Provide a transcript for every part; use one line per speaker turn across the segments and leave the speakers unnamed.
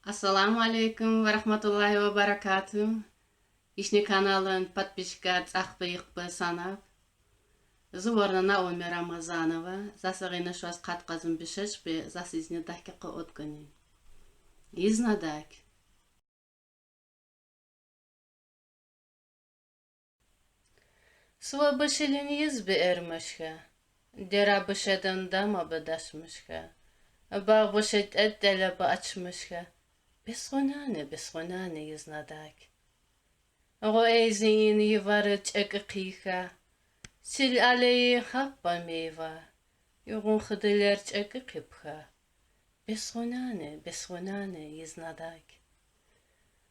Ассаламу алейкум ва рахматуллахи ва баракату. Ишни каналын подписчикар цахбыйық санап. Зуворна Наоми Рамазанова. Засагина шуас қатқазым бішеш бе засизне дахкиқы откани. Изнадак. Сва бішелін езбе әрмішка. Дера бішеден дама бідашмішка. Баг бішет әттәлі ба açmışka. Бесхонане изнадак. Го эйзин йывары чэкыкыйха. Сил алейи хаппа мейва. Югун хыдылер чэкыкыпха. Бесхонане изнадак.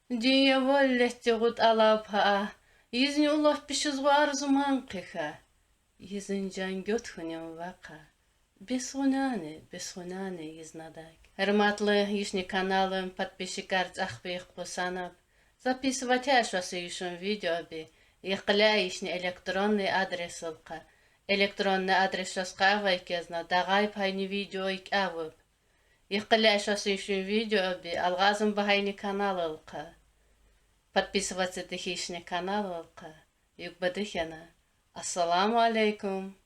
Дүйе воллетти гуд алапха. Изни улов пишизгу арзуман кыха. Изин жан гётхунем вака. Бесхонане изнадак. Hırmatlı Yishni kanalım подписчикар цахбыйық санап. Записывать вас ишин видео би. Иқля Yishni электронный адрес ылқа. Электронный адрес жасқа вайkezna дағай пайни видео ик авып. Иқля вас ишин видео би алғазым бахайни канал ылқа. Подписываться дых Yishni канал ылқа. Юк бадыхяна. Ассаламу алейкум.